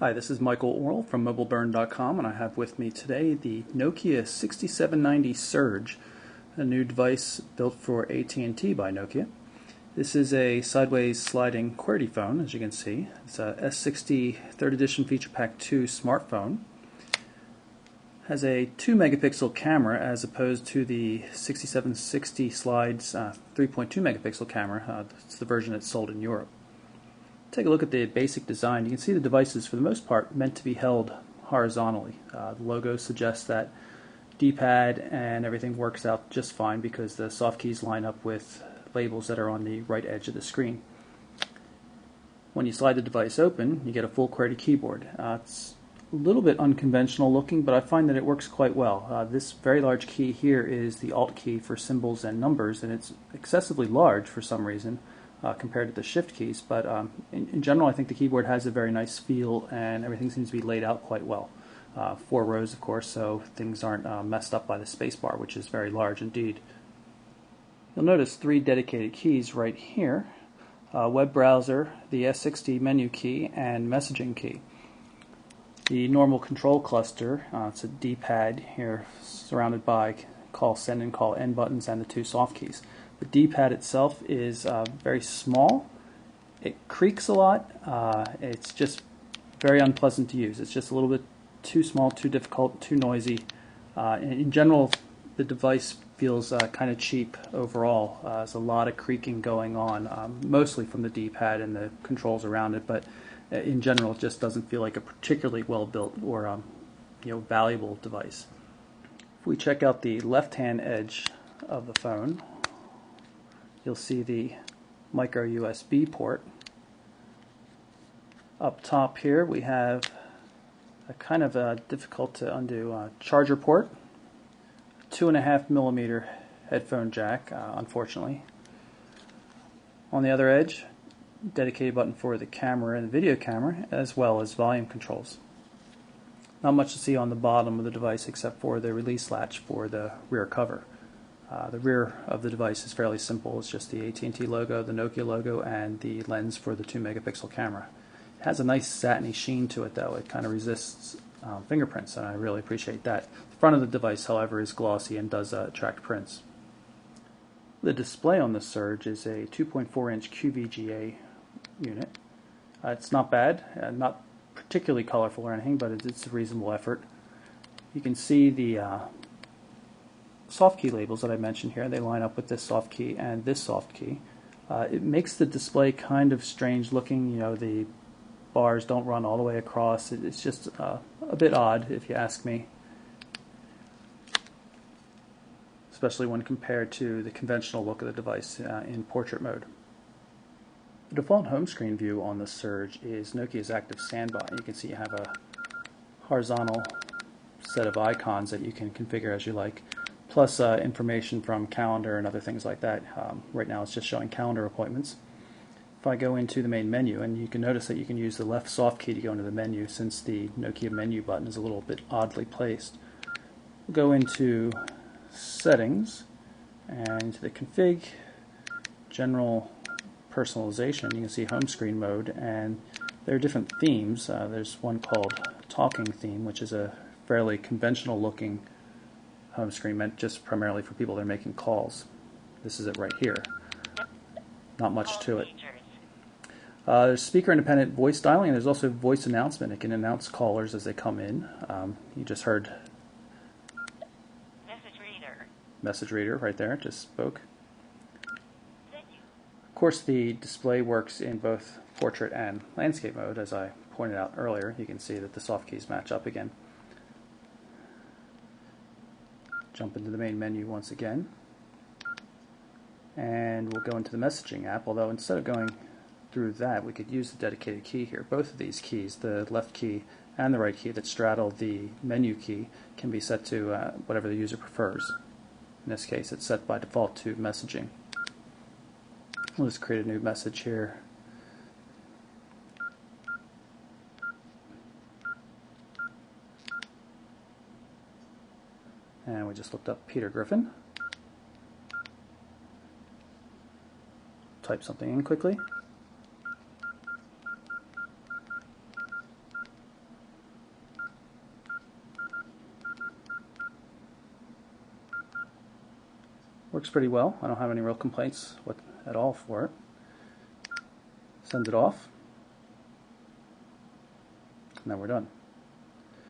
Hi, this is Michael Orl from MobileBurn.com, and I have with me today the Nokia 6790 Surge, a new device built for AT&T by Nokia. This is a sideways sliding QWERTY phone, as you can see. It's a S60 3rd edition Feature Pack 2 smartphone. Has a 2 megapixel camera as opposed to the 6760 Slide's 3.2 megapixel camera. It's the version that's sold in Europe. Take a look at the basic design. You can see the device is, for the most part, meant to be held horizontally. The logo suggests that D-pad and everything works out just fine because the soft keys line up with labels that are on the right edge of the screen. When you slide the device open, you get a full QWERTY keyboard. It's a little bit unconventional looking, but I find that it works quite well. This very large key here is the Alt key for symbols and numbers, and it's excessively large for some reason. Compared to the shift keys, but in general I think the keyboard has a very nice feel and everything seems to be laid out quite well. 4 rows of course, so things aren't messed up by the spacebar, which is very large indeed. You'll notice 3 dedicated keys right here. Web browser, the S60 menu key, and messaging key. The normal control cluster, it's a D-pad here surrounded by call send and call end buttons and the 2 soft keys. The D-pad itself is very small. It creaks a lot. It's just very unpleasant to use. It's just a little bit too small, too difficult, too noisy. In general, the device feels kind of cheap overall. There's a lot of creaking going on, mostly from the D-pad and the controls around it, but in general it just doesn't feel like a particularly well-built or valuable device. If we check out the left-hand edge of the phone, you'll see the micro USB port. Up top here we have a kind of a difficult to undo charger port, 2.5 millimeter headphone jack, unfortunately. On the other edge, dedicated button for the camera and the video camera, as well as volume controls. Not much to see on the bottom of the device except for the release latch for the rear cover. The rear of the device is fairly simple. It's just the AT&T logo, the Nokia logo, and the lens for the 2 megapixel camera. It has a nice satiny sheen to it though. It kind of resists fingerprints, and I really appreciate that. The front of the device, however, is glossy and does attract prints. The display on the Surge is a 2.4-inch QVGA unit. It's not bad, not particularly colorful or anything, but it's a reasonable effort. You can see the soft key labels that I mentioned here. They line up with this soft key and this soft key. It makes the display kind of strange looking. The bars don't run all the way across. It's just a bit odd, if you ask me, especially when compared to the conventional look of the device in portrait mode. The default home screen view on the Surge is Nokia's Active Standby. You can see you have a horizontal set of icons that you can configure as you like, plus information from calendar and other things like that. Right now it's just showing calendar appointments. If I go into the main menu, and you can notice that you can use the left soft key to go into the menu since the Nokia menu button is a little bit oddly placed. We'll go into Settings, and the Config, General Personalization. You can see home screen mode, and there are different themes. There's one called Talking Theme, which is a fairly conventional looking home screen meant just primarily for people that are making calls. This is it right here. Not much to it. There's speaker independent voice dialing, and there's also voice announcement. It can announce callers as they come in. You just heard message reader right there, it just spoke. Of course the display works in both portrait and landscape mode. As I pointed out earlier, you can see that the soft keys match up again. Jump into the main menu once again, and we'll go into the messaging app, although instead of going through that we could use the dedicated key here. Both of these keys, the left key and the right key that straddle the menu key, can be set to whatever the user prefers. In this case it's set by default to messaging. We'll just create a new message here. And we just looked up Peter Griffin. Type something in quickly. Works pretty well. I don't have any real complaints at all for it. Send it off. Now we're done.